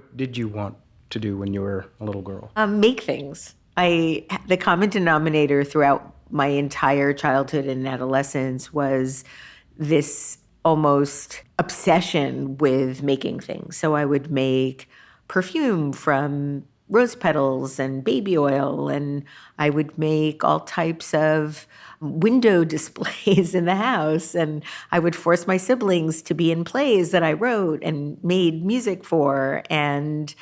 What did you want to do when you were a little girl? Make things. The common denominator throughout my entire childhood and adolescence was this almost obsession with making things. So I would make perfume from rose petals and baby oil, and I would make all types of window displays in the house, and I would force my siblings to be in plays that I wrote and made music for, and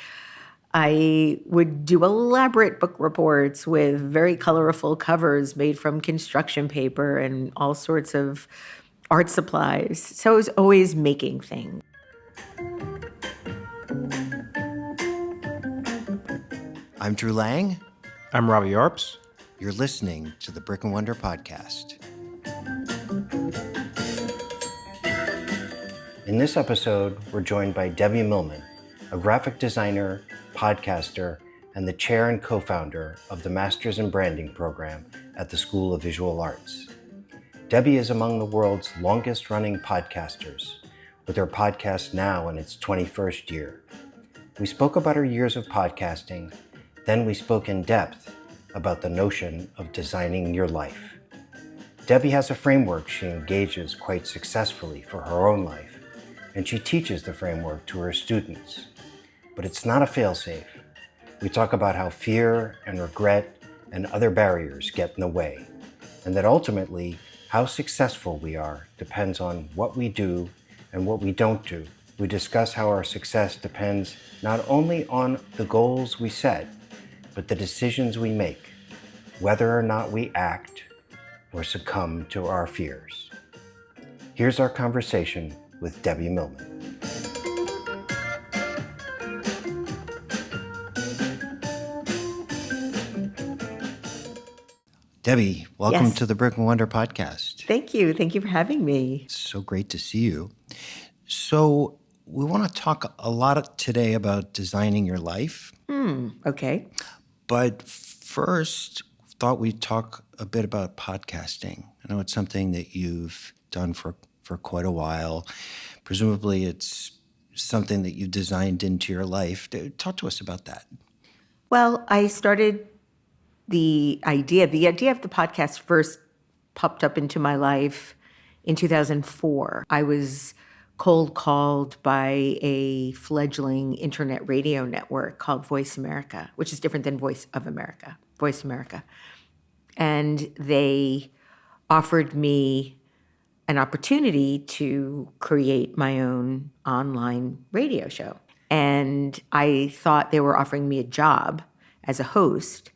I would do elaborate book reports with very colorful covers made from construction paper and all sorts of art supplies. So I was always making things. I'm Drew Lang. I'm Robbie Arps. You're listening to the Brick and Wonder podcast. In this episode, we're joined by Debbie Millman, a graphic designer, podcaster, and the chair and co-founder of the Masters in Branding program at the School of Visual Arts. Debbie is among the world's longest-running podcasters, with her podcast now in its 21st year. We spoke about her years of podcasting, then we spoke in depth about the notion of designing your life. Debbie has a framework she engages quite successfully for her own life, and she teaches the framework to her students. But it's not a fail-safe. We talk about how fear and regret and other barriers get in the way, and that ultimately, how successful we are depends on what we do and what we don't do. We discuss how our success depends not only on the goals we set, but the decisions we make, whether or not we act or succumb to our fears. Here's our conversation with Debbie Millman. Debbie, welcome Yes. to the Brick and Wonder podcast. Thank you. Thank you for having me. It's so great to see you. So we want to talk a lot today about designing your life. Okay. But first, thought we'd talk a bit about podcasting. I know it's something that you've done for quite a while. Presumably it's something that you've designed into your life. Talk to us about that. Well, I started the idea of the podcast first popped up into my life in 2004. I was cold called by a fledgling internet radio network called Voice America, which is different than Voice America. And they offered me an opportunity to create my own online radio show. And I thought they were offering me a job as a host,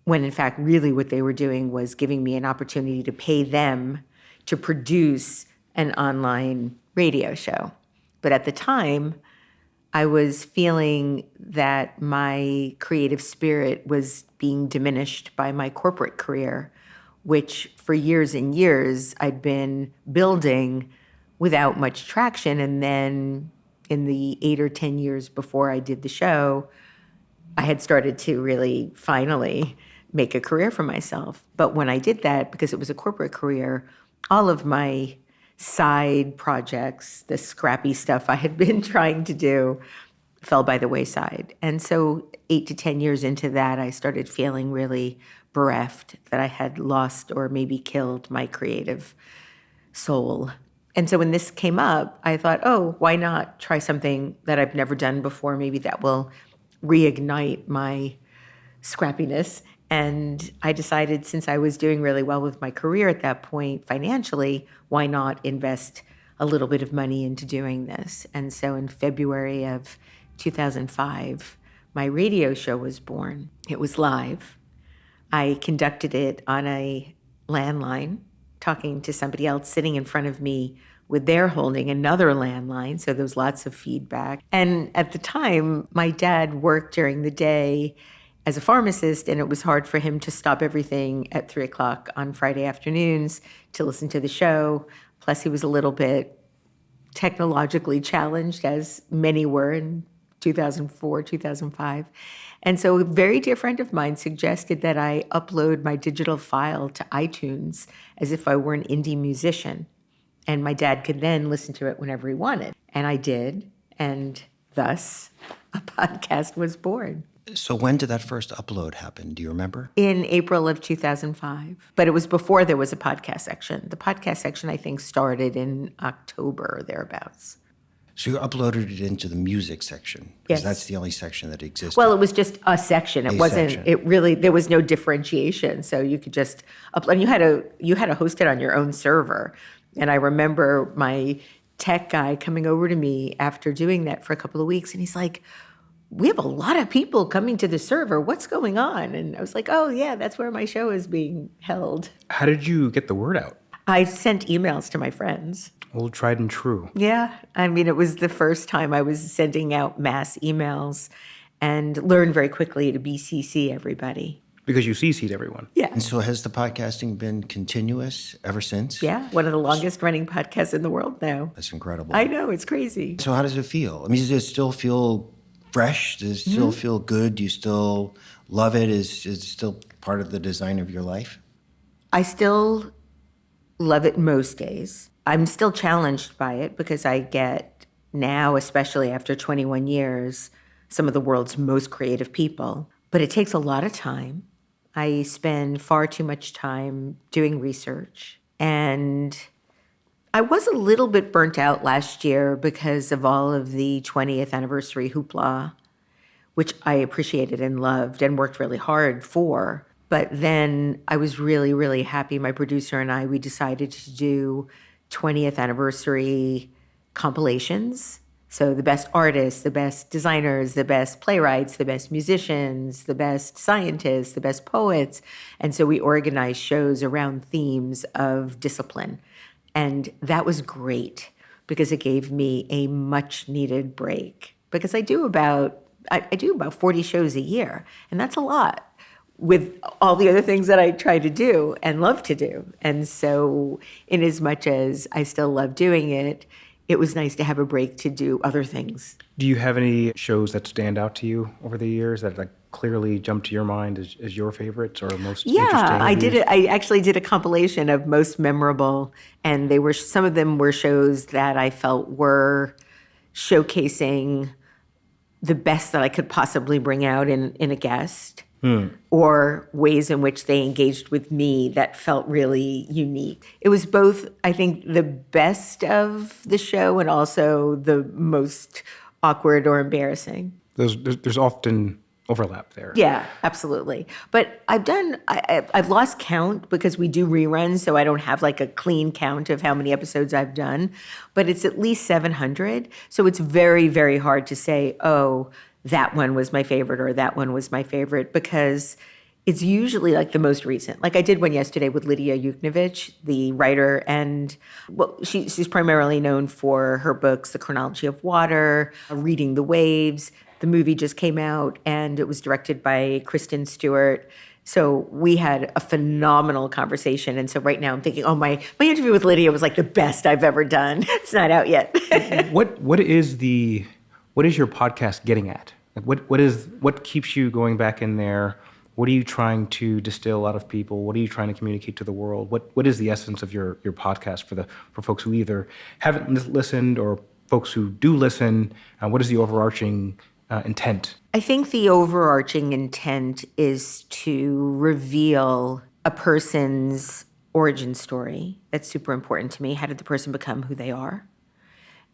when in fact, really what they were doing was giving me an opportunity to pay them to produce an online radio show. But at the time, I was feeling that my creative spirit was being diminished by my corporate career, which for years and years I'd been building without much traction. And then in the 8 or 10 years before I did the show, I had started to really finally make a career for myself. But when I did that, because it was a corporate career, all of my side projects, the scrappy stuff I had been trying to do, fell by the wayside. And so 8 to 10 years into that, I started feeling really bereft that I had lost or maybe killed my creative soul. And so when this came up, I thought, oh, why not try something that I've never done before? Maybe that will reignite my scrappiness. And I decided, since I was doing really well with my career at that point financially, why not invest a little bit of money into doing this? And so in February of 2005, my radio show was born. It was live. I conducted it on a landline, talking to somebody else sitting in front of me with their holding another landline, so there was lots of feedback. And at the time, my dad worked during the day as a pharmacist, and it was hard for him to stop everything at 3 o'clock on Friday afternoons to listen to the show. Plus, he was a little bit technologically challenged, as many were in 2004, 2005. And so a very dear friend of mine suggested that I upload my digital file to iTunes as if I were an indie musician. And my dad could then listen to it whenever he wanted. And I did. And thus, a podcast was born. So when did that first upload happen? Do you remember? In April of 2005. But it was before there was a podcast section. The podcast section, I think, started in October or thereabouts. So you uploaded it into the music section? Because Yes. that's the only section that existed. Well, it was just a section. It wasn't. Section. It really. There was no differentiation. So you could just upload. You had to host it on your own server. And I remember my tech guy coming over to me after doing that for a couple of weeks, and he's like, "We have a lot of people coming to the server. What's going on?" And I was like, "Oh yeah, that's where my show is being held." How did you get the word out? I sent emails to my friends. Old tried and true. Yeah. I mean, it was the first time I was sending out mass emails and learned very quickly to BCC everybody. Because you CC'd everyone. Yeah. And so has the podcasting been continuous ever since? Yeah. One of the longest running podcasts in the world now. That's incredible. I know. It's crazy. So how does it feel? I mean, does it still feel fresh? Does it still feel good? Do you still love it? Is it still part of the design of your life? I still love it most days. I'm still challenged by it because I get now, especially after 21 years, some of the world's most creative people. But it takes a lot of time. I spend far too much time doing research. And I was a little bit burnt out last year because of all of the 20th anniversary hoopla, which I appreciated and loved and worked really hard for. But then I was really, really happy. My producer and I, we decided to do 20th anniversary compilations. So the best artists, the best designers, the best playwrights, the best musicians, the best scientists, the best poets. And so we organized shows around themes of discipline. And that was great because it gave me a much needed break. Because I do about 40 shows a year, and that's a lot with all the other things that I try to do and love to do. And so in as much as I still love doing it, it was nice to have a break to do other things. Do you have any shows that stand out to you over the years that like clearly jump to your mind as your favorites or most interesting? Yeah, I did views? it. I actually did a compilation of most memorable, and they were some of them were shows that I felt were showcasing the best that I could possibly bring out in a guest. Or ways in which they engaged with me that felt really unique. It was both, I think, the best of the show and also the most awkward or embarrassing. There's often overlap there. Yeah, absolutely. But I've lost count because we do reruns, so I don't have like a clean count of how many episodes I've done. But it's at least 700. So it's very, very hard to say, oh, that one was my favorite or that one was my favorite, because it's usually like the most recent. Like I did one yesterday with Lydia Yuknevich, the writer, and she's primarily known for her books, The Chronology of Water, Reading the Waves. The movie just came out and it was directed by Kristen Stewart. So we had a phenomenal conversation. And so right now I'm thinking, oh, my interview with Lydia was like the best I've ever done. It's not out yet. What is your podcast getting at? Like what keeps you going back in there? What are you trying to distill out of people? What are you trying to communicate to the world? What is the essence of your podcast for folks who either haven't listened or folks who do listen? What is the overarching intent? I think the overarching intent is to reveal a person's origin story. That's super important to me. How did the person become who they are?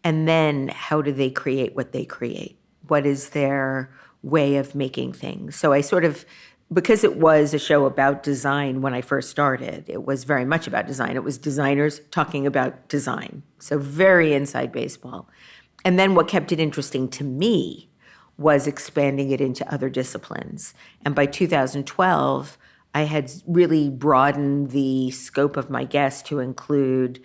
And then how do they create what they create? What is their way of making things? So I sort of, because it was a show about design when I first started, it was very much about design. It was designers talking about design. So very inside baseball. And then what kept it interesting to me was expanding it into other disciplines. And by 2012, I had really broadened the scope of my guests to include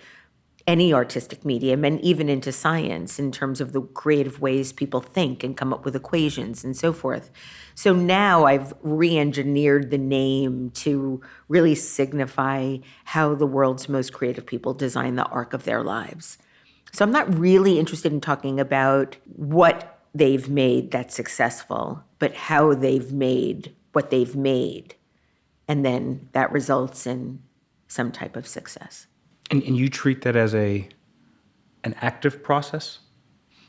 any artistic medium and even into science in terms of the creative ways people think and come up with equations and so forth. So now I've re-engineered the name to really signify how the world's most creative people design the arc of their lives. So I'm not really interested in talking about what they've made that's successful, but how they've made what they've made. And then that results in some type of success. And you treat that as an active process?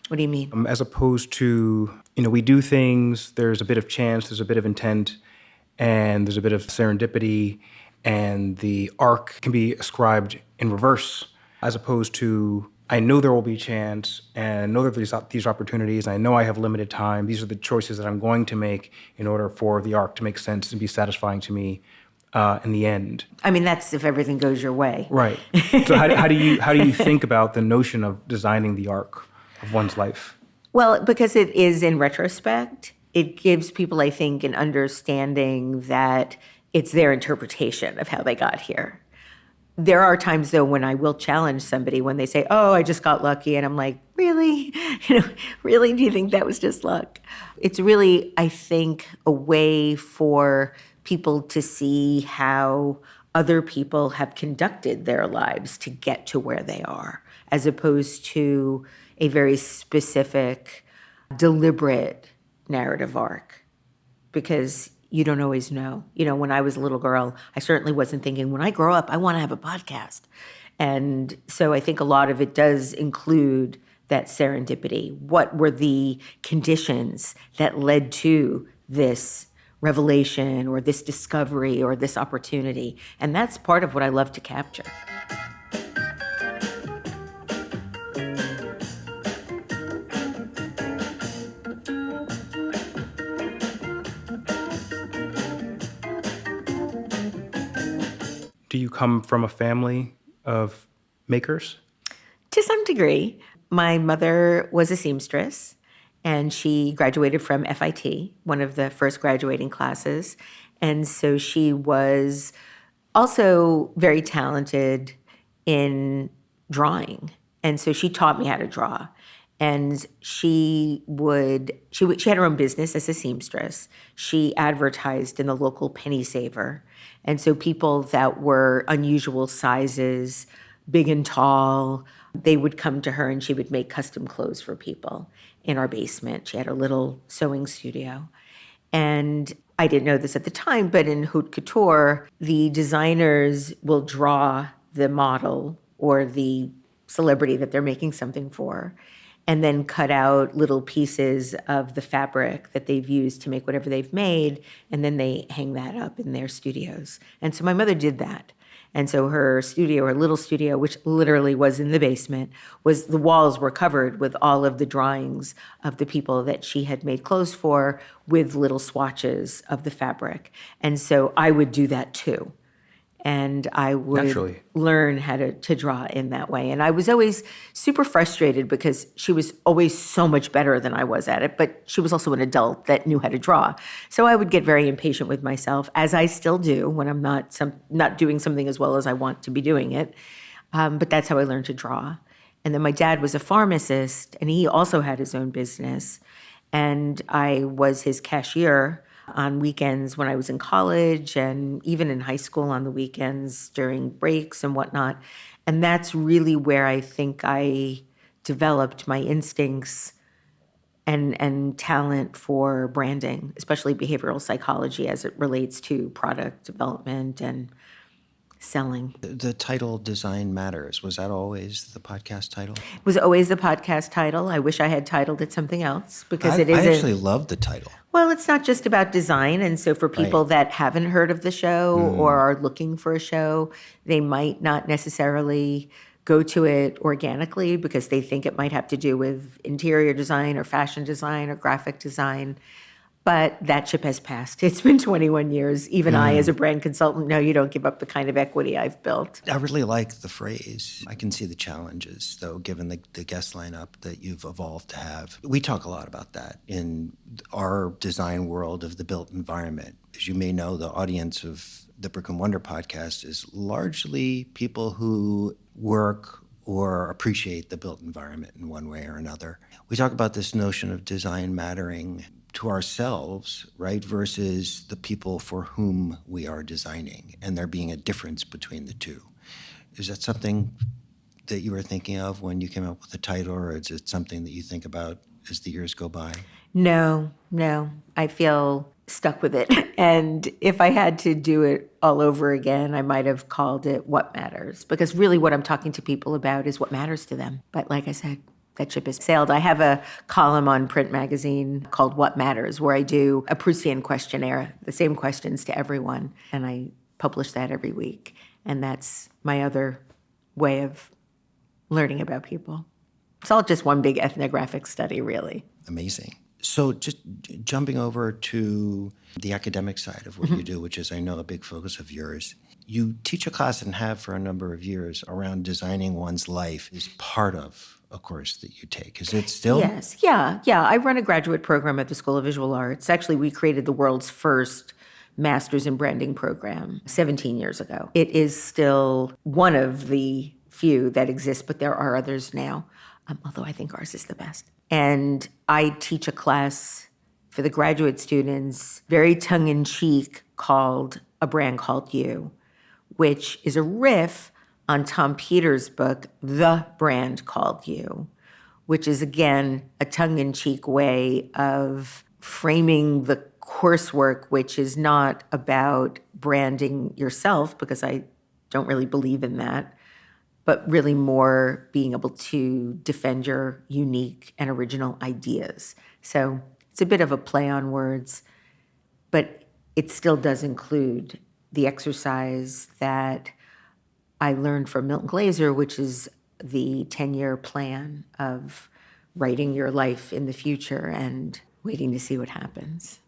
What do you mean? As opposed to, we do things, there's a bit of chance, there's a bit of intent, and there's a bit of serendipity, and the arc can be ascribed in reverse, as opposed to, I know there will be chance, and I know that there's these opportunities, and I know I have limited time. These are the choices that I'm going to make in order for the arc to make sense and be satisfying to me in the end. I mean, that's if everything goes your way. Right. So how do you think about the notion of designing the arc of one's life? Well, because it is in retrospect, it gives people, I think, an understanding that it's their interpretation of how they got here. There are times, though, when I will challenge somebody when they say, oh, I just got lucky. And I'm like, really? Really? Do you think that was just luck? It's really, I think, a way for people to see how other people have conducted their lives to get to where they are, as opposed to a very specific, deliberate narrative arc. Because you don't always know. When I was a little girl, I certainly wasn't thinking, when I grow up, I want to have a podcast. And so I think a lot of it does include that serendipity. What were the conditions that led to this revelation or this discovery or this opportunity? And that's part of what I love to capture. Do you come from a family of makers? To some degree. My mother was a seamstress, and she graduated from FIT, one of the first graduating classes. And so she was also very talented in drawing. And so she taught me how to draw. And she had her own business as a seamstress. She advertised in the local penny saver. And so people that were unusual sizes, big and tall, they would come to her and she would make custom clothes for people in our basement. She had a little sewing studio. And I didn't know this at the time, but in haute couture, the designers will draw the model or the celebrity that they're making something for, and then cut out little pieces of the fabric that they've used to make whatever they've made, and then they hang that up in their studios. And so my mother did that. And so her studio, her little studio, which literally was in the basement, the walls were covered with all of the drawings of the people that she had made clothes for with little swatches of the fabric. And so I would do that too. And I would Naturally learn how to draw in that way. And I was always super frustrated because she was always so much better than I was at it, but she was also an adult that knew how to draw. So I would get very impatient with myself, as I still do when I'm not doing something as well as I want to be doing it. But that's how I learned to draw. And then my dad was a pharmacist, and he also had his own business. And I was his cashier on weekends when I was in college, and even in high school on the weekends during breaks and whatnot. And that's really where I think I developed my instincts and talent for branding, especially behavioral psychology as it relates to product development and selling. The title Design Matters, was that always the podcast title? It was always the podcast title. I wish I had titled it something else because it is. I actually love the title. Well, it's not just about design. And so for people that haven't heard of the show or are looking for a show, they might not necessarily go to it organically because they think it might have to do with interior design or fashion design or graphic design. But that ship has passed. It's been 21 years. Even I, as a brand consultant, know you don't give up the kind of equity I've built. I really like the phrase. I can see the challenges, though, given the guest lineup that you've evolved to have. We talk a lot about that in our design world of the built environment. As you may know, the audience of the Brick and Wonder podcast is largely people who work or appreciate the built environment in one way or another. We talk about this notion of design mattering to ourselves, right, versus the people for whom we are designing, and there being a difference between the two. Is that something that you were thinking of when you came up with the title, or is it something that you think about as the years go by? No. I feel stuck with it. And if I had to do it all over again, I might have called it What Matters, because really what I'm talking to people about is what matters to them. But like I said, that ship has sailed. I have a column on print magazine called What Matters, where I do a Proustian questionnaire, the same questions to everyone, and I publish that every week. And that's my other way of learning about people. It's all just one big ethnographic study, really. Amazing. So just jumping over to the academic side of what you do, which is, I know, a big focus of yours. You teach a class and have for a number of years around designing one's life is part of a course that you take. Is it still? Yes. Yeah. I run a graduate program at the School of Visual Arts. Actually, we created the world's first Masters in Branding program 17 years ago. It is still one of the few that exist, but there are others now, although I think ours is the best. And I teach a class for the graduate students, very tongue-in-cheek, called A Brand Called You, which is a riff on Tom Peters' book, The Brand Called You, which is, again, a tongue-in-cheek way of framing the coursework, which is not about branding yourself, because I don't really believe in that, but really more being able to defend your unique and original ideas. So it's a bit of a play on words, but it still does include the exercise that I learned from Milton Glaser, which is the 10-year plan of writing your life in the future and waiting to see what happens.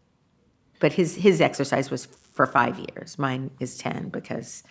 But his exercise was for 5 years. Mine is 10 because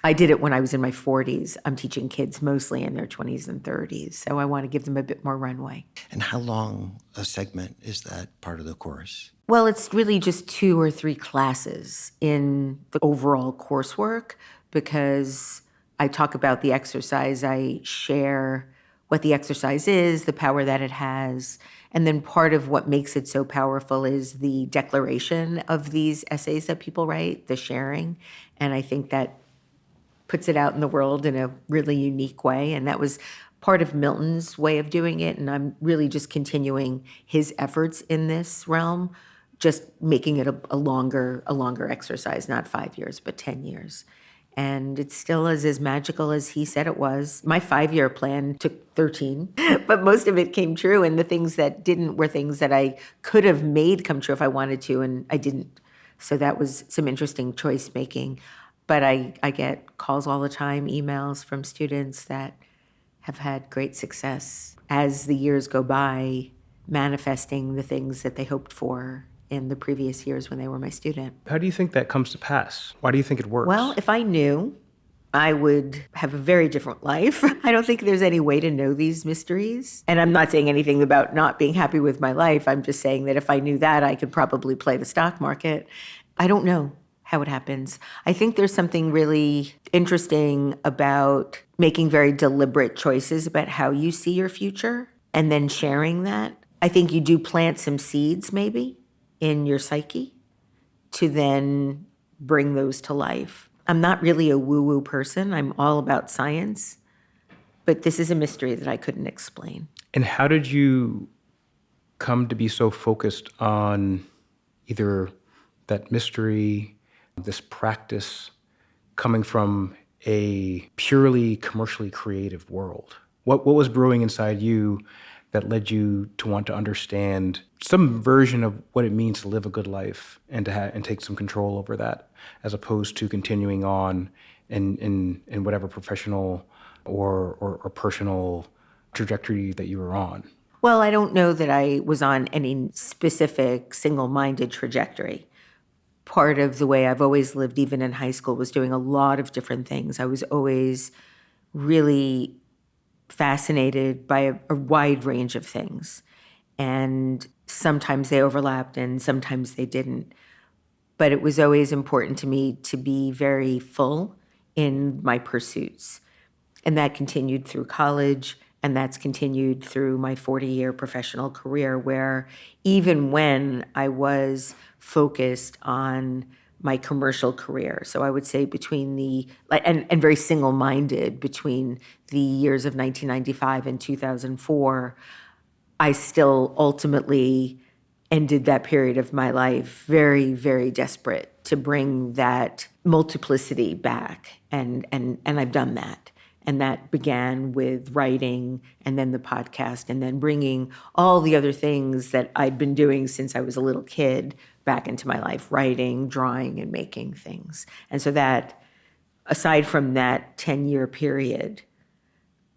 I did it when I was in my 40s. I'm teaching kids mostly in their 20s and 30s, so I want to give them a bit more runway. And how long a segment is that part of the course? Well, it's really just 2 or 3 classes in the overall coursework, because I talk about the exercise, I share what the exercise is, the power that it has, and then part of what makes it so powerful is the declaration of these essays that people write, the sharing, and I think that puts it out in the world in a really unique way. And that was part of Milton's way of doing it. And I'm really just continuing his efforts in this realm, just making it a longer exercise, not 5 years, but 10 years. And it still is as magical as he said it was. My 5-year plan took 13, but most of it came true. And the things that didn't were things that I could have made come true if I wanted to, and I didn't. So that was some interesting choice making. But I get calls all the time, emails from students that have had great success as the years go by, manifesting the things that they hoped for in the previous years when they were my student. How do you think that comes to pass? Why do you think it works? Well, if I knew, I would have a very different life. I don't think there's any way to know these mysteries. And I'm not saying anything about not being happy with my life. I'm just saying that if I knew that, I could probably play the stock market. I don't know how it happens. I think there's something really interesting about making very deliberate choices about how you see your future and then sharing that. I think you do plant some seeds maybe in your psyche to then bring those to life. I'm not really a woo-woo person. I'm all about science, but this is a mystery that I couldn't explain. And how did you come to be so focused on either that mystery, this practice, coming from a purely commercially creative world? What was brewing inside you that led you to want to understand some version of what it means to live a good life and and take some control over that, as opposed to continuing on in whatever professional or personal trajectory that you were on? Well, I don't know that I was on any specific single-minded trajectory. Part of the way I've always lived, even in high school, was doing a lot of different things. I was always really fascinated by a wide range of things. And sometimes they overlapped and sometimes they didn't. But it was always important to me to be very full in my pursuits. And that continued through college, and that's continued through my 40-year professional career, where even when I was focused on my commercial career, so I would say between and very single-minded between the years of 1995 and 2004, I still ultimately ended that period of my life very, very desperate to bring that multiplicity back. And I've done that. And that began with writing and then the podcast and then bringing all the other things that I'd been doing since I was a little kid back into my life, writing, drawing, and making things. And so that, aside from that 10-year period,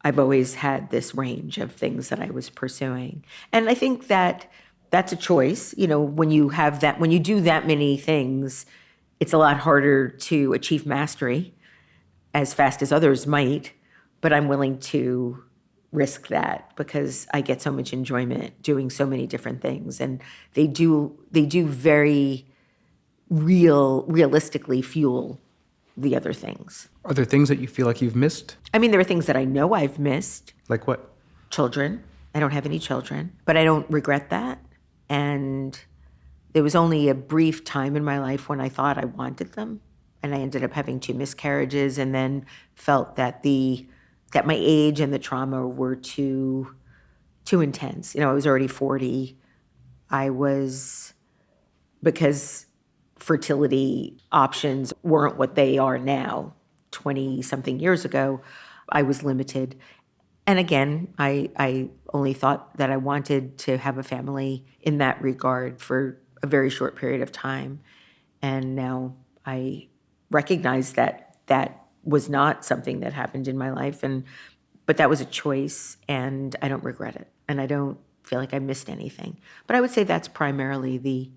I've always had this range of things that I was pursuing. And I think that that's a choice. When you have that, when you do that many things, it's a lot harder to achieve mastery as fast as others might, but I'm willing to risk that because I get so much enjoyment doing so many different things, and they do very realistically fuel the other things. Are there things that you feel like you've missed? I mean, there are things that I know I've missed. Like what? Children. I don't have any children, but I don't regret that. And there was only a brief time in my life when I thought I wanted them, and I ended up having 2 miscarriages, and then felt that that my age and the trauma were too intense. I was already 40. Because fertility options weren't what they are now, 20-something years ago, I was limited. And again, I only thought that I wanted to have a family in that regard for a very short period of time. And now I recognize that that was not something that happened in my life, but that was a choice, and I don't regret it. And I don't feel like I missed anything. But I would say that's primarily the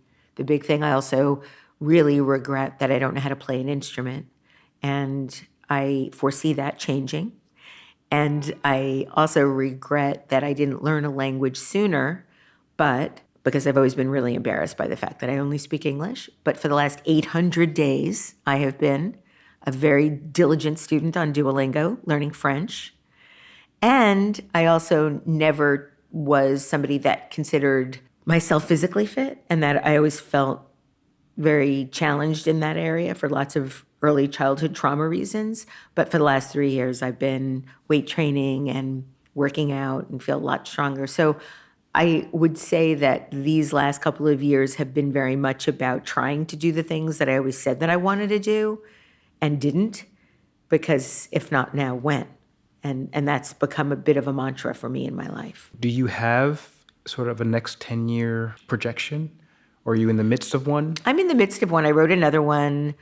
big thing. I also really regret that I don't know how to play an instrument, and I foresee that changing. And I also regret that I didn't learn a language sooner, but because I've always been really embarrassed by the fact that I only speak English. But for the last 800 days, I have been a very diligent student on Duolingo, learning French. And I also never was somebody that considered myself physically fit, and that I always felt very challenged in that area for lots of early childhood trauma reasons. But for the last 3 years, I've been weight training and working out and feel a lot stronger. So I would say that these last couple of years have been very much about trying to do the things that I always said that I wanted to do and didn't, because if not now, when? And that's become a bit of a mantra for me in my life. Do you have sort of a next 10-year projection? Or are you in the midst of one? I'm in the midst of one. I wrote another one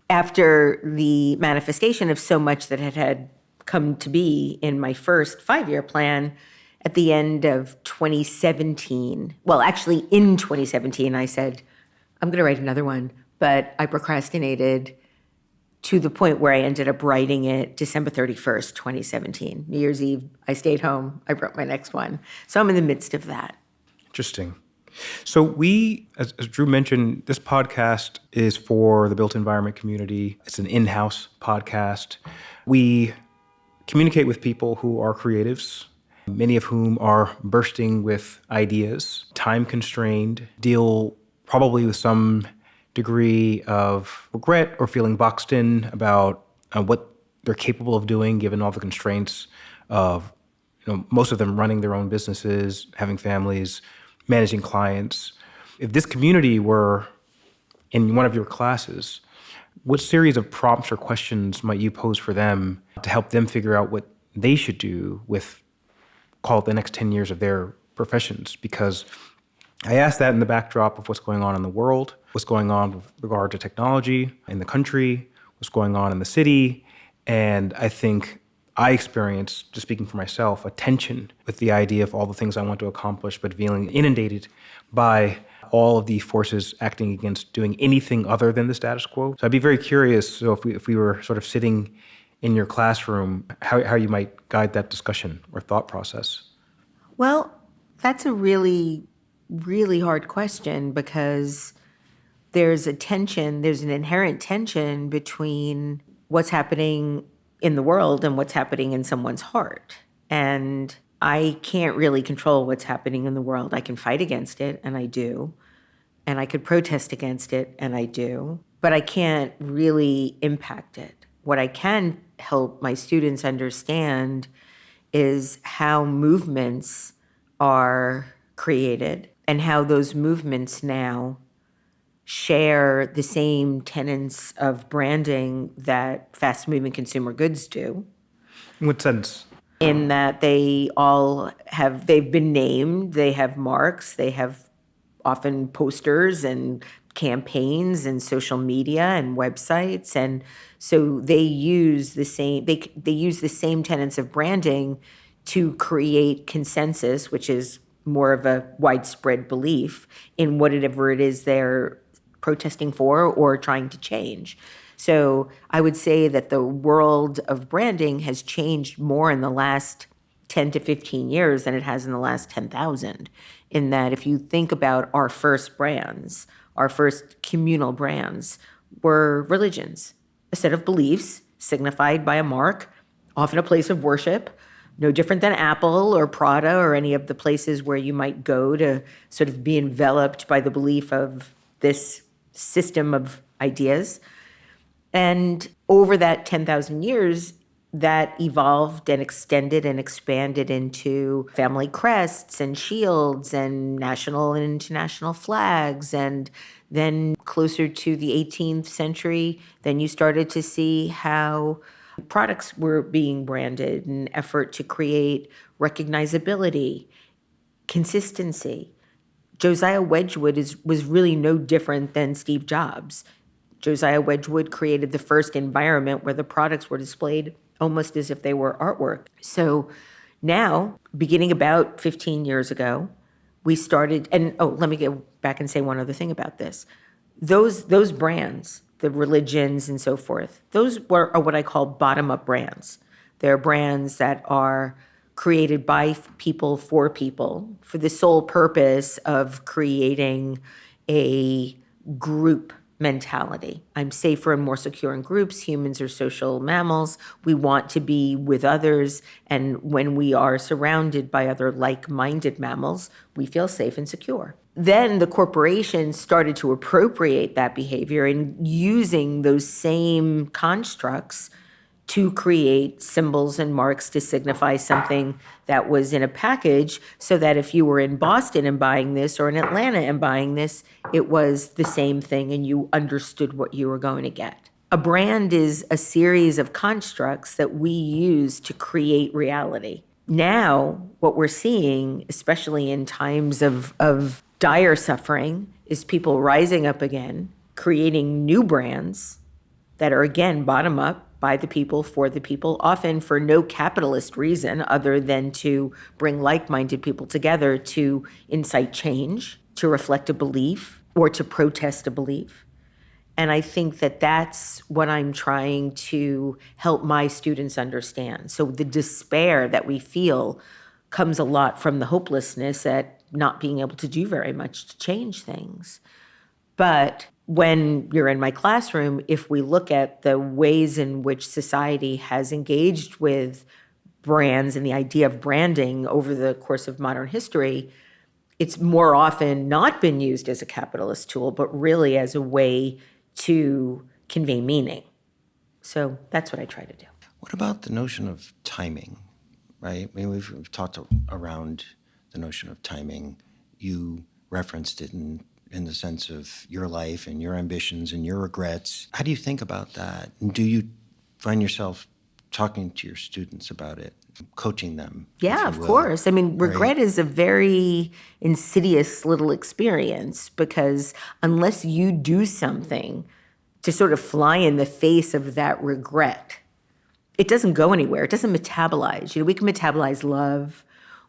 after the manifestation of so much that had come to be in my first 5-year plan at the end of 2017. Well, actually in 2017, I said, I'm going to write another one. But I procrastinated to the point where I ended up writing it December 31st, 2017. New Year's Eve, I stayed home. I wrote my next one. So I'm in the midst of that. Interesting. So we, as Drew mentioned, this podcast is for the built environment community. It's an in-house podcast. We communicate with people who are creatives, many of whom are bursting with ideas, time-constrained, deal probably with some degree of regret or feeling boxed in about what they're capable of doing given all the constraints of, most of them running their own businesses, having families, managing clients. If this community were in one of your classes, what series of prompts or questions might you pose for them to help them figure out what they should do with, call it, the next 10 years of their professions? Because I ask that in the backdrop of what's going on in the world, what's going on with regard to technology in the country, what's going on in the city. And I think I experience, just speaking for myself, a tension with the idea of all the things I want to accomplish, but feeling inundated by all of the forces acting against doing anything other than the status quo. So I'd be very curious, so if we were sort of sitting in your classroom, how you might guide that discussion or thought process. Well, that's a really, really hard question, because there's an inherent tension between what's happening in the world and what's happening in someone's heart. And I can't really control what's happening in the world. I can fight against it, and I do. And I could protest against it, and I do. But I can't really impact it. What I can help my students understand is how movements are created and how those movements now share the same tenets of branding that fast-moving consumer goods do. In what sense? in that they've been named, they have marks, they have often posters and campaigns and social media and websites. And so they use the same, they use the same tenets of branding to create consensus, which is more of a widespread belief in whatever it is they're protesting for or trying to change. So I would say that the world of branding has changed more in the last 10 to 15 years than it has in the last 10,000. In that, if you think about our first brands, our first communal brands were religions, a set of beliefs signified by a mark, often a place of worship, no different than Apple or Prada or any of the places where you might go to sort of be enveloped by the belief of this system of ideas. And over that 10,000 years, that evolved and extended and expanded into family crests and shields and national and international flags. And then closer to the 18th century, then you started to see how products were being branded in an effort to create recognizability, consistency. Josiah Wedgwood was really no different than Steve Jobs. Josiah Wedgwood created the first environment where the products were displayed almost as if they were artwork. So now, beginning about 15 years ago, we started, and let me go back and say one other thing about this. Those brands, the religions and so forth, are what I call bottom-up brands. They're brands that are created by people for the sole purpose of creating a group mentality. I'm safer and more secure in groups. Humans are social mammals. We want to be with others. And when we are surrounded by other like-minded mammals, we feel safe and secure. Then the corporations started to appropriate that behavior and using those same constructs to create symbols and marks to signify something that was in a package, so that if you were in Boston and buying this or in Atlanta and buying this, it was the same thing and you understood what you were going to get. A brand is a series of constructs that we use to create reality. Now, what we're seeing, especially in times of dire suffering, is people rising up again, creating new brands that are, again, bottom up, by the people, for the people, often for no capitalist reason other than to bring like-minded people together to incite change, to reflect a belief, or to protest a belief. And I think that that's what I'm trying to help my students understand. So the despair that we feel comes a lot from the hopelessness at not being able to do very much to change things. But when you're in my classroom, if we look at the ways in which society has engaged with brands and the idea of branding over the course of modern history, it's more often not been used as a capitalist tool, but really as a way to convey meaning. So that's what I try to do. What about the notion of timing, right? I mean, we've talked around the notion of timing. You referenced it in the sense of your life and your ambitions and your regrets. How do you think about that? And do you find yourself talking to your students about it, coaching them? Yeah, of course. I mean, regret is a very insidious little experience, because unless you do something to sort of fly in the face of that regret, it doesn't go anywhere. It doesn't metabolize. We can metabolize love.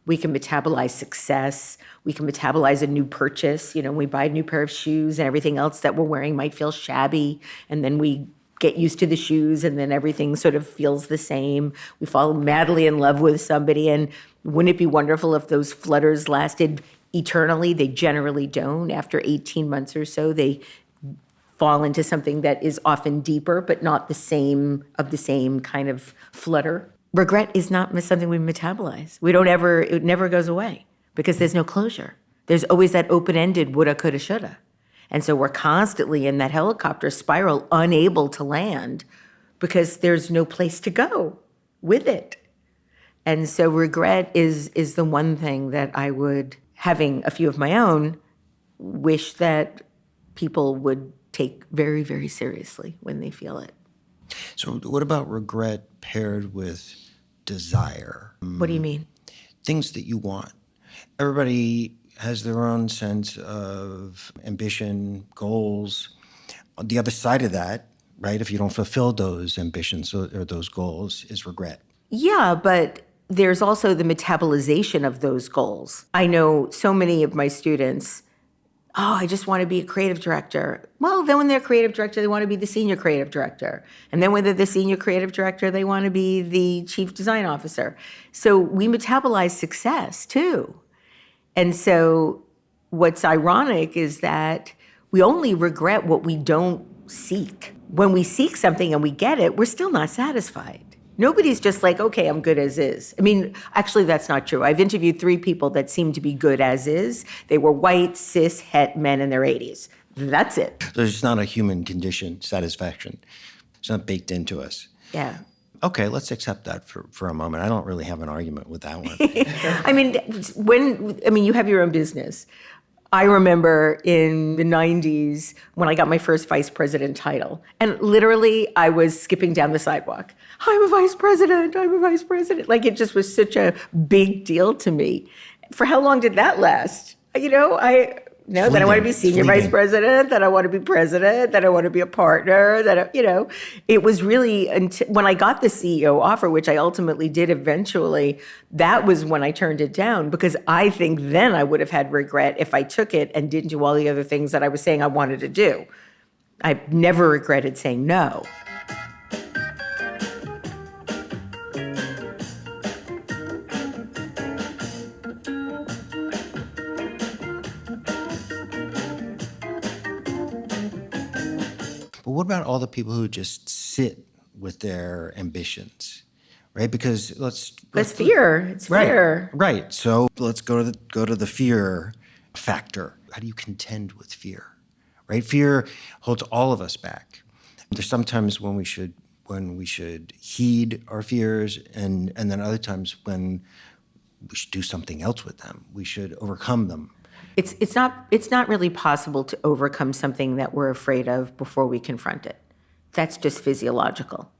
We can metabolize success. We can metabolize a new purchase. We buy a new pair of shoes and everything else that we're wearing might feel shabby. And then we get used to the shoes and then everything sort of feels the same. We fall madly in love with somebody. And wouldn't it be wonderful if those flutters lasted eternally? They generally don't. After 18 months or so, they fall into something that is often deeper, but not the same kind of flutter. Regret is not something we metabolize. It never goes away because there's no closure. There's always that open-ended woulda, coulda, shoulda. And so we're constantly in that helicopter spiral, unable to land because there's no place to go with it. And so regret is the one thing that I would, having a few of my own, wish that people would take very, very seriously when they feel it. So what about regret paired with desire, What do you mean? things that you want. Everybody has their own sense of ambition, goals. On the other side of that, right, if you don't fulfill those ambitions or those goals, is regret. Yeah, but there's also the metabolization of those goals. I know so many of my students, oh, I just want to be a creative director. Well, then when they're creative director, they want to be the senior creative director. And then when they're the senior creative director, they want to be the chief design officer. So we metabolize success too. And so what's ironic is that we only regret what we don't seek. When we seek something and we get it, we're still not satisfied. Nobody's just like, okay, I'm good as is. I mean, actually, that's not true. I've interviewed 3 people that seem to be good as is. They were white, cis, het men in their 80s. That's it. So it's not a human condition, satisfaction. It's not baked into us. Yeah. Okay, let's accept that for a moment. I don't really have an argument with that one. I mean, you have your own business. I remember in the 90s when I got my first vice president title, and literally I was skipping down the sidewalk. I'm a vice president, I'm a vice president. Like it just was such a big deal to me. For how long did that last? Then I want to be senior vice president, then I want to be president, then I want to be a partner, it was really, when I got the CEO offer, which I ultimately did eventually, that was when I turned it down, because I think then I would have had regret if I took it and didn't do all the other things that I was saying I wanted to do. I've never regretted saying no. But what about all the people who just sit with their ambitions, right? Because That's fear. It's fear. Right. So let's go to the fear factor. How do you contend with fear, right? Fear holds all of us back. There's sometimes when we should heed our fears, and then other times when we should do something else with them. We should overcome them. It's not really possible to overcome something that we're afraid of before we confront it. That's just physiological.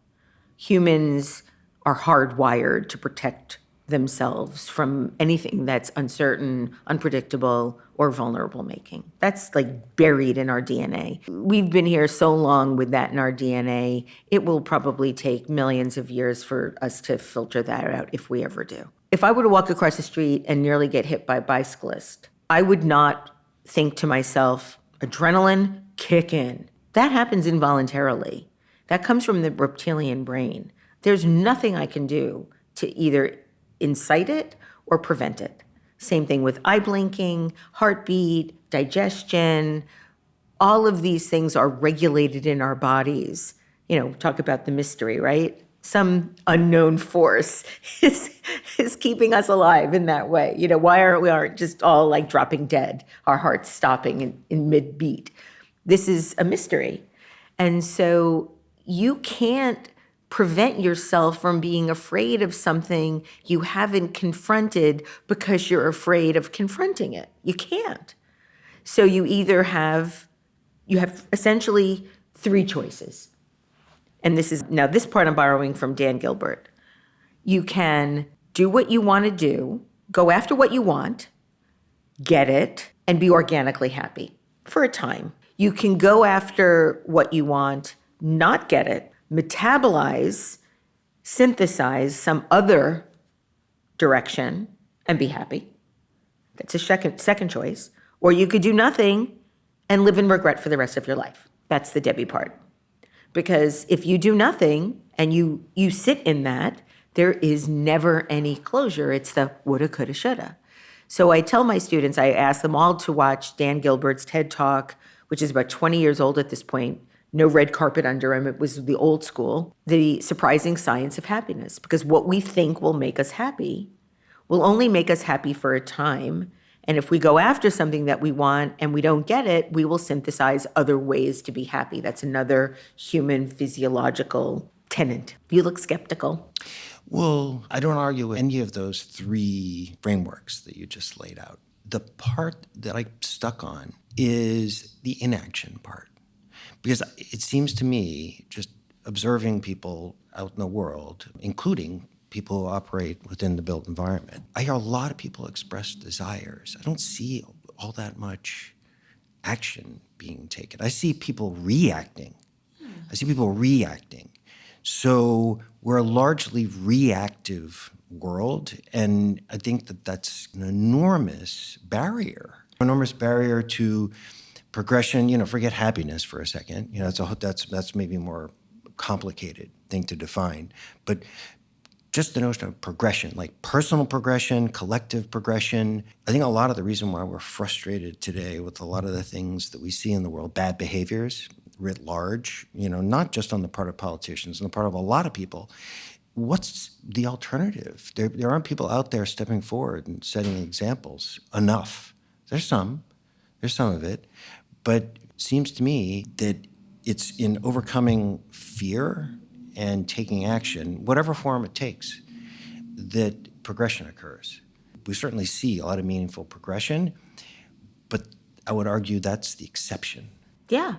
Humans are hardwired to protect themselves from anything that's uncertain, unpredictable, or vulnerable making. That's like buried in our DNA. We've been here so long with that in our DNA, it will probably take millions of years for us to filter that out if we ever do. If I were to walk across the street and nearly get hit by a bicyclist, I would not think to myself, adrenaline, kick in. That happens involuntarily. That comes from the reptilian brain. There's nothing I can do to either incite it or prevent it. Same thing with eye blinking, heartbeat, digestion. All of these things are regulated in our bodies. Talk about the mystery, right? Some unknown force is keeping us alive in that way. Why aren't just all like dropping dead, our hearts stopping in mid-beat? This is a mystery. And so you can't prevent yourself from being afraid of something you haven't confronted because you're afraid of confronting it. You can't. So you have essentially 3 choices. And this part I'm borrowing from Dan Gilbert. You can do what you want to do, go after what you want, get it, and be organically happy for a time. You can go after what you want, not get it, metabolize, synthesize some other direction, and be happy. That's a second choice. Or you could do nothing and live in regret for the rest of your life. That's the Debbie part. Because if you do nothing and you sit in that, there is never any closure. It's the woulda, coulda, shoulda. So I tell my students, I ask them all to watch Dan Gilbert's TED Talk, which is about 20 years old at this point. No red carpet under him. It was the old school, The Surprising Science of Happiness. Because what we think will make us happy will only make us happy for a time. And if we go after something that we want and we don't get it, we will synthesize other ways to be happy. That's another human physiological tenet. You look skeptical. Well, I don't argue with any of those 3 frameworks that you just laid out. The part that I stuck on is the inaction part. Because it seems to me, just observing people out in the world, including people who operate within the built environment. I hear a lot of people express desires. I don't see all that much action being taken. I see people reacting. So we're a largely reactive world, and I think that that's an enormous barrier to progression. Forget happiness for a second. That's maybe a more complicated thing to define, but just the notion of progression, like personal progression, collective progression. I think a lot of the reason why we're frustrated today with a lot of the things that we see in the world, bad behaviors writ large, not just on the part of politicians, on the part of a lot of people. What's the alternative? There aren't people out there stepping forward and setting examples enough. There's some of it, but it seems to me that it's in overcoming fear and taking action, whatever form it takes, that progression occurs. We certainly see a lot of meaningful progression, but I would argue that's the exception. Yeah,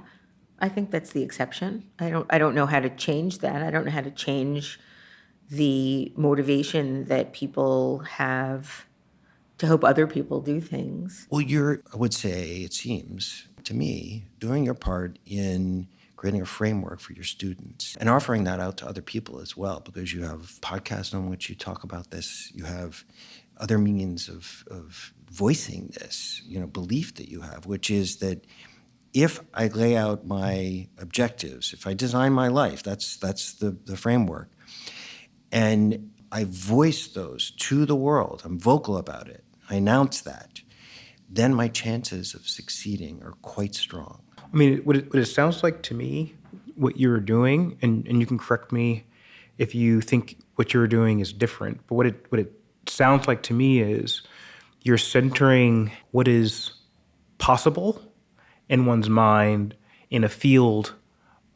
I think that's the exception. I don't know how to change that. I don't know how to change the motivation that people have to help other people do things. Well, I would say, it seems to me, doing your part in creating a framework for your students and offering that out to other people as well, because you have podcasts on which you talk about this. You have other means of voicing this, belief that you have, which is that if I lay out my objectives, if I design my life, that's the framework, and I voice those to the world, I'm vocal about it, I announce that, then my chances of succeeding are quite strong. I mean, what it sounds like to me, what you're doing, and you can correct me if you think what you're doing is different, but what it sounds like to me is you're centering what is possible in one's mind in a field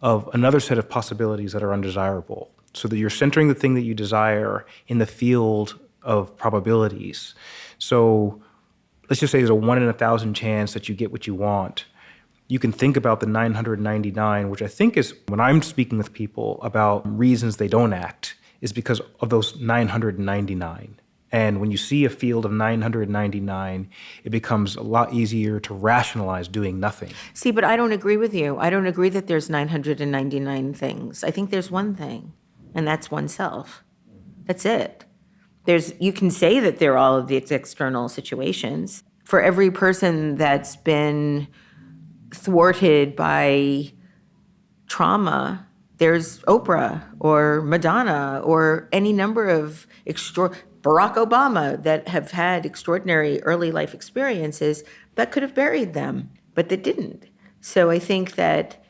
of another set of possibilities that are undesirable. So that you're centering the thing that you desire in the field of probabilities. So let's just say there's a 1 in 1,000 chance that you get what you want. You can think about the 999, which I think is, when I'm speaking with people about reasons they don't act, is because of those 999. And when you see a field of 999, it becomes a lot easier to rationalize doing nothing. See, but I don't agree with you. I don't agree that there's 999 things. I think there's one thing, and that's oneself. That's it. You can say that there are all of these external situations. For every person that's been thwarted by trauma, there's Oprah or Madonna or any number of Barack Obama that have had extraordinary early life experiences that could have buried them, but that didn't. So I think that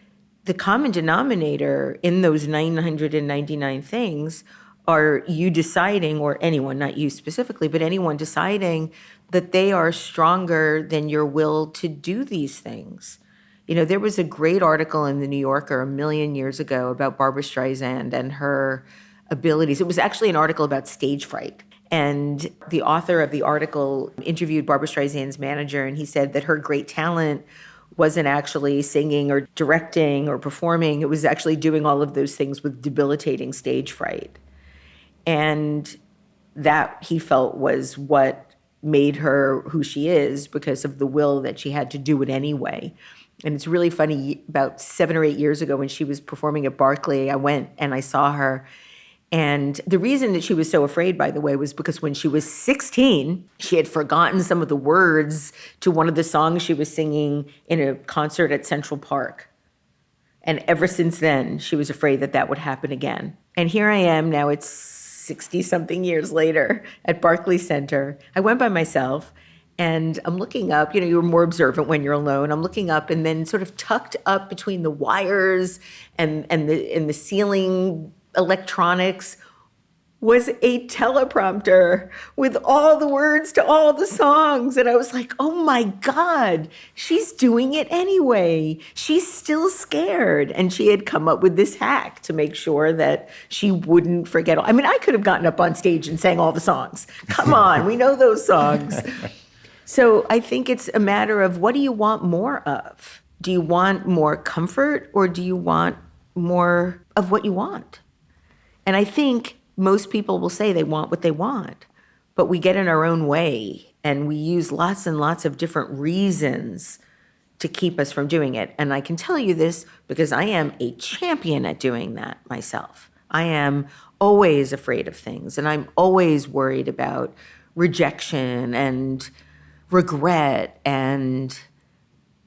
the common denominator in those 999 things are you deciding, or anyone, not you specifically, but anyone deciding that they are stronger than your will to do these things. There was a great article in the New Yorker a million years ago about Barbra Streisand and her abilities. It was actually an article about stage fright. And the author of the article interviewed Barbra Streisand's manager, and he said that her great talent wasn't actually singing or directing or performing. It was actually doing all of those things with debilitating stage fright. And that, he felt, was what made her who she is, because of the will that she had to do it anyway. And it's really funny, about 7 or 8 years ago when she was performing at Berkeley, I went and I saw her. And the reason that she was so afraid, by the way, was because when she was 16, she had forgotten some of the words to one of the songs she was singing in a concert at Central Park. And ever since then, she was afraid that that would happen again. And here I am now, it's 60-something years later at Barclays Center. I went by myself. And I'm looking up, you're more observant when you're alone. I'm looking up, and then sort of tucked up between the wires and the ceiling electronics was a teleprompter with all the words to all the songs. And I was like, oh my God, she's doing it anyway. She's still scared. And she had come up with this hack to make sure that she wouldn't forget. I mean, I could have gotten up on stage and sang all the songs. Come on, we know those songs. So I think it's a matter of, what do you want more of? Do you want more comfort, or do you want more of what you want? And I think most people will say they want what they want, but we get in our own way and we use lots and lots of different reasons to keep us from doing it. And I can tell you this because I am a champion at doing that myself. I am always afraid of things, and I'm always worried about rejection and regret and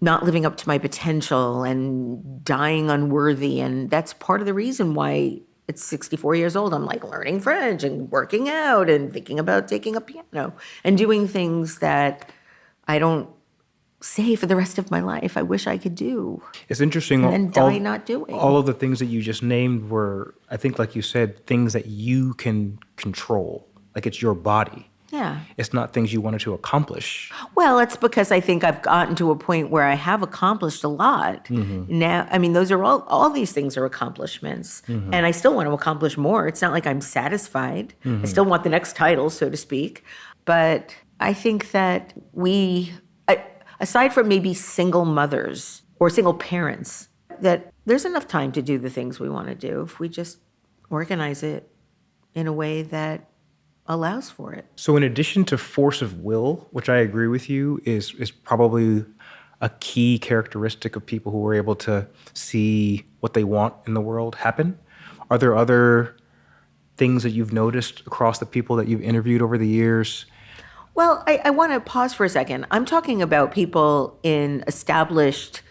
not living up to my potential and dying unworthy. And that's part of the reason why at 64 years old, I'm like learning French and working out and thinking about taking a piano and doing things that I don't say for the rest of my life I wish I could do. It's interesting. And then die not doing. All of the things that you just named were, I think, like you said, things that you can control. Like it's your body. Yeah. It's not things you wanted to accomplish. Well, it's because I think I've gotten to a point where I have accomplished a lot. Now, I mean, those are all these things are accomplishments. And I still want to accomplish more. It's not like I'm satisfied. I still want the next title, so to speak. But I think that aside from maybe single mothers or single parents, that there's enough time to do the things we want to do if we just organize it in a way that allows for it. So in addition to force of will, which I agree with you, is probably a key characteristic of people who are able to see what they want in the world happen, are there other things that you've noticed across the people that you've interviewed over the years? Well, I want to pause for a second. I'm talking about people in established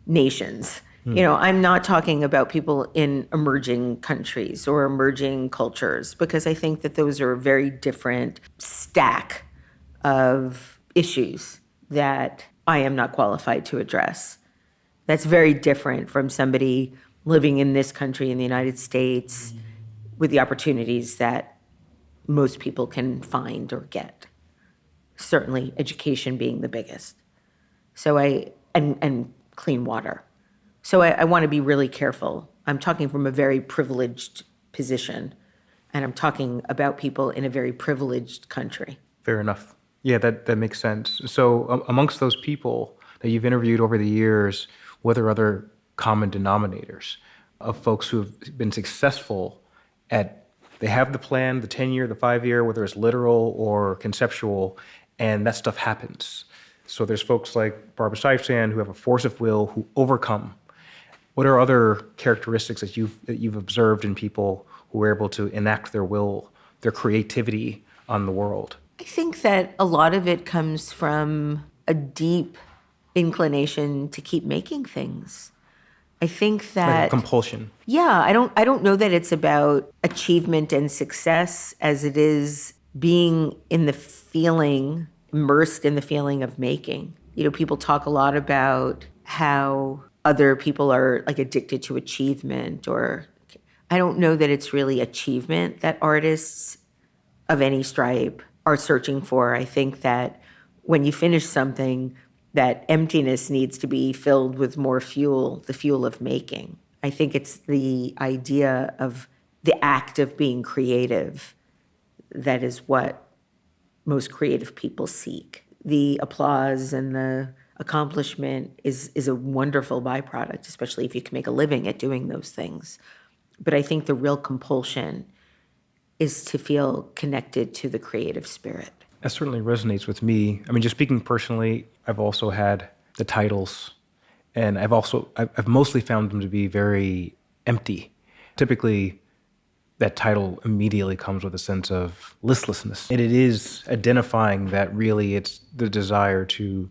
nations. I'm not talking about people in emerging countries or emerging cultures, because I think that those are a very different stack of issues that I am not qualified to address. That's very different from somebody living in this country, in the United States, with the opportunities that most people can find or get. Certainly education being the biggest. So and clean water. So I want to be really careful. I'm talking from a very privileged position, and I'm talking about people in a very privileged country. Fair enough. Yeah, that makes sense. So amongst those people that you've interviewed over the years, what are other common denominators of folks who have been successful at, they have the plan, the 10-year, the 5-year, whether it's literal or conceptual, and that stuff happens. So there's folks like Barbara Streisand who have a force of will, who overcome. What are other characteristics that you've observed in people who are able to enact their will, their creativity on the world? I think that a lot of it comes from a deep inclination to keep making things. I think that Like a compulsion. Yeah, I don't know that it's about achievement and success as it is being in the feeling, immersed in the feeling of making. People talk a lot about how other people are like addicted to achievement, or I don't know that it's really achievement that artists of any stripe are searching for. I think that when you finish something, that emptiness needs to be filled with more fuel, the fuel of making. I think it's the idea of the act of being creative that is what most creative people seek. The applause and the accomplishment is a wonderful byproduct, especially if you can make a living at doing those things. But I think the real compulsion is to feel connected to the creative spirit. That certainly resonates with me. I mean, just speaking personally, I've also had the titles, and I've mostly found them to be very empty. Typically, that title immediately comes with a sense of listlessness. And it is identifying that really it's the desire to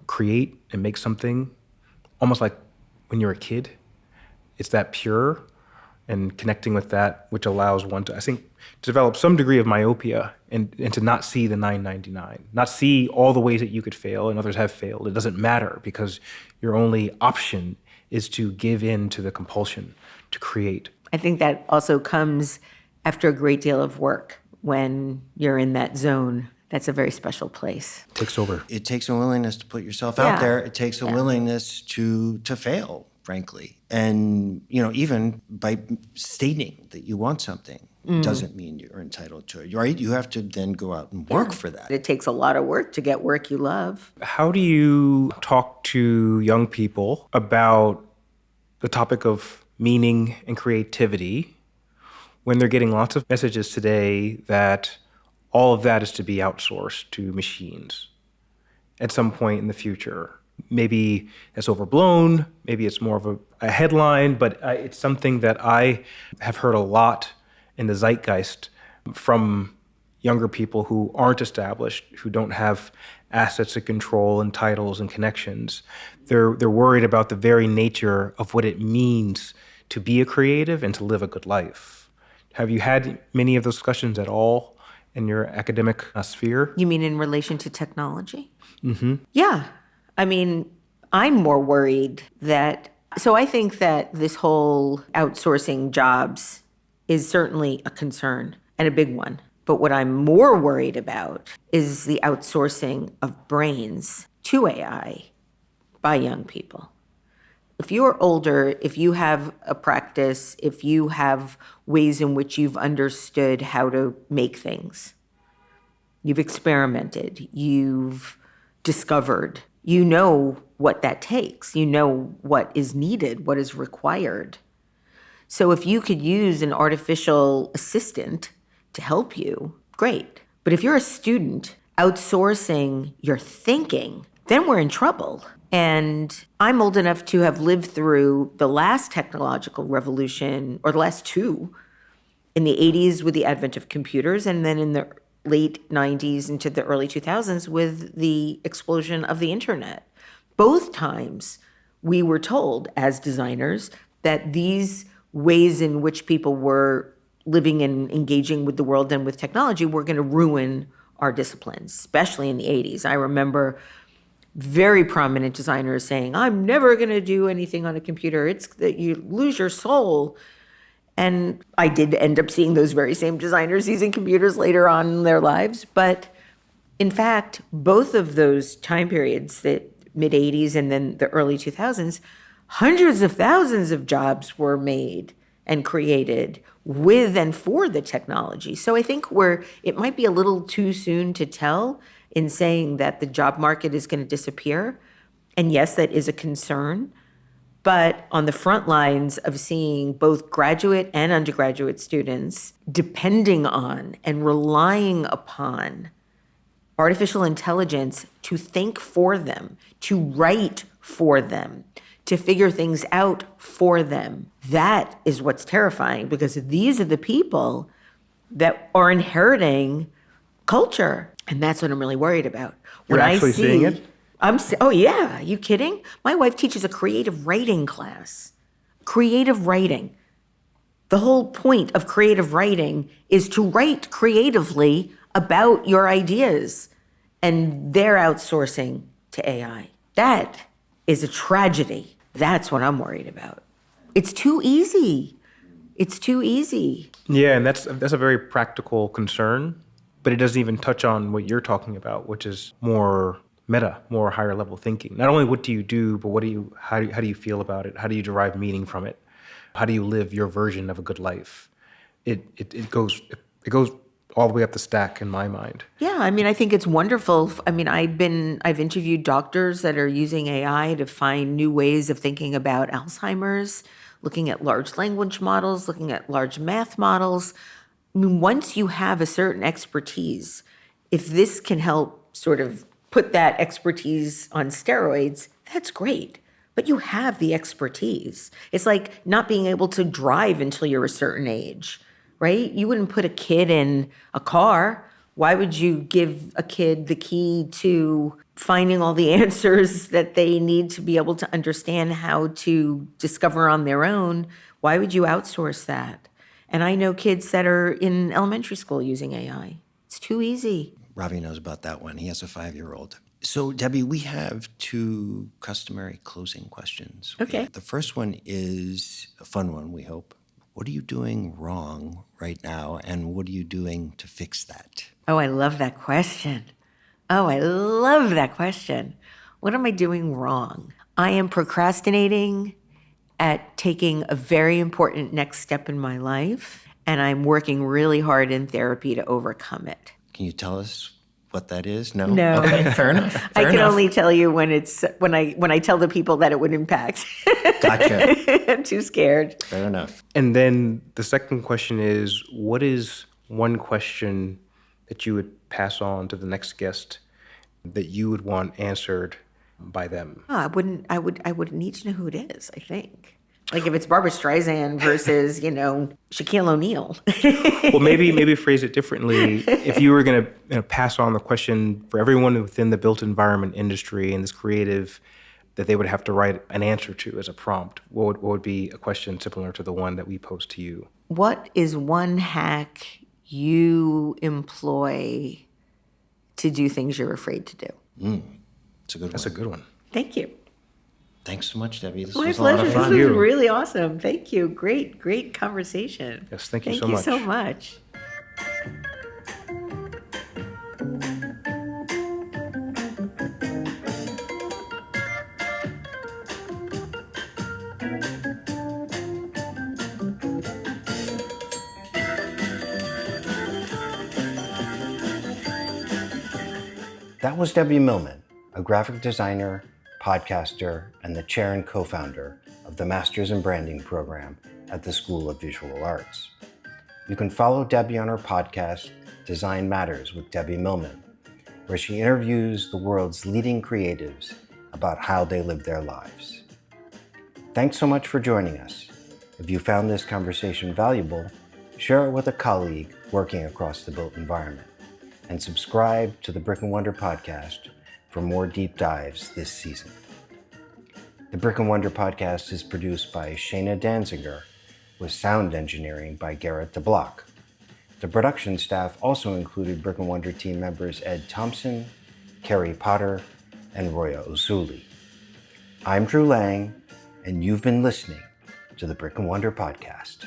create and make something, almost like when you're a kid. It's that pure, and connecting with that, which allows one to, I think, to develop some degree of myopia and to not see the 999, not see all the ways that you could fail and others have failed. It doesn't matter, because your only option is to give in to the compulsion to create. I think that also comes after a great deal of work. When you're in that zone, that's a very special place. It takes over. It takes a willingness to put yourself out Yeah. there. It takes a willingness to fail, frankly. And, even by stating that you want something doesn't mean you're entitled to it, right? You have to then go out and work for that. It takes a lot of work to get work you love. How do you talk to young people about the topic of meaning and creativity when they're getting lots of messages today that all of that is to be outsourced to machines at some point in the future. Maybe it's overblown, maybe it's more of a headline, but it's something that I have heard a lot in the zeitgeist from younger people who aren't established, who don't have assets of control and titles and connections. They're worried about the very nature of what it means to be a creative and to live a good life. Have you had many of those discussions at all in your academic sphere? You mean in relation to technology? Mm-hmm. Yeah. I mean, I'm more worried that, so I think that this whole outsourcing jobs is certainly a concern and a big one. But what I'm more worried about is the outsourcing of brains to AI by young people. If you're older, if you have a practice, if you have ways in which you've understood how to make things, you've experimented, you've discovered, you know what that takes, you know what is needed, what is required. So if you could use an artificial assistant to help you, great. But if you're a student outsourcing your thinking, then we're in trouble. And I'm old enough to have lived through the last technological revolution, or the last two, in the 80s with the advent of computers, and then in the late 90s into the early 2000s with the explosion of the internet. Both times we were told as designers that these ways in which people were living and engaging with the world and with technology were going to ruin our disciplines, especially in the 80s. I remember very prominent designers saying, I'm never going to do anything on a computer. It's that you lose your soul. And I did end up seeing those very same designers using computers later on in their lives. But in fact, both of those time periods, the mid-'80s and then the early 2000s, hundreds of thousands of jobs were made and created with and for the technology. So I think it might be a little too soon to tell in saying that the job market is going to disappear. And yes, that is a concern. But on the front lines of seeing both graduate and undergraduate students depending on and relying upon artificial intelligence to think for them, to write for them, to figure things out for them, that is what's terrifying, because these are the people that are inheriting culture. And that's what I'm really worried about. You're actually seeing it? Oh yeah, are you kidding? My wife teaches a creative writing class. Creative writing. The whole point of creative writing is to write creatively about your ideas, and they're outsourcing to AI. That is a tragedy. That's what I'm worried about. It's too easy. It's too easy. Yeah, and that's a very practical concern, but it doesn't even touch on what you're talking about, which is more meta, more higher level thinking. Not only what do you do, but how do you feel about it? How do you derive meaning from it? How do you live your version of a good life? It goes all the way up the stack in my mind. Yeah, I mean, I think it's wonderful. I mean, I've interviewed doctors that are using AI to find new ways of thinking about Alzheimer's, looking at large language models, looking at large math models. I mean, once you have a certain expertise, if this can help sort of put that expertise on steroids, that's great. But you have the expertise. It's like not being able to drive until you're a certain age, right? You wouldn't put a kid in a car. Why would you give a kid the key to finding all the answers that they need to be able to understand how to discover on their own? Why would you outsource that? And I know kids that are in elementary school using AI. It's too easy. Ravi knows about that one. He has a 5-year-old. So, Debbie, we have 2 customary closing questions. Okay. The first one is a fun one, we hope. What are you doing wrong right now, and what are you doing to fix that? Oh, I love that question. Oh, I love that question. What am I doing wrong? I am procrastinating at taking a very important next step in my life, and I'm working really hard in therapy to overcome it. Can you tell us what that is? No? No. Okay, fair enough. I Fair can enough. only tell you when I tell the people that it would impact. Gotcha. I'm too scared. Fair enough. And then the second question is, what is one question that you would pass on to the next guest that you would want answered by them? Oh, I would need to know who it is, I think. Like if it's Barbara Streisand versus, Shaquille O'Neal. Well, maybe phrase it differently. If you were going to pass on the question for everyone within the built environment industry and this creative that they would have to write an answer to as a prompt, what would be a question similar to the one that we posed to you? What is one hack you employ to do things you're afraid to do? It's a good That's one. a good one. Thank you. Thanks so much, Debbie. This My was a lot pleasure. of This fun. was you. really awesome. Thank you. Great conversation. Yes, thank you so Thank you much. so much. That was Debbie Millman, a graphic designer, podcaster, and the chair and co-founder of the Masters in Branding program at the School of Visual Arts. You can follow Debbie on her podcast, Design Matters with Debbie Millman, where she interviews the world's leading creatives about how they live their lives. Thanks so much for joining us. If you found this conversation valuable, share it with a colleague working across the built environment, and subscribe to the Brick and Wonder podcast for more deep dives this season. The Brick and Wonder podcast is produced by Shayna Danziger with sound engineering by Garrett DeBlock. The production staff also included Brick and Wonder team members Ed Thompson, Carrie Potter, and Roya Usuli. I'm Drew Lang, and you've been listening to the Brick and Wonder podcast.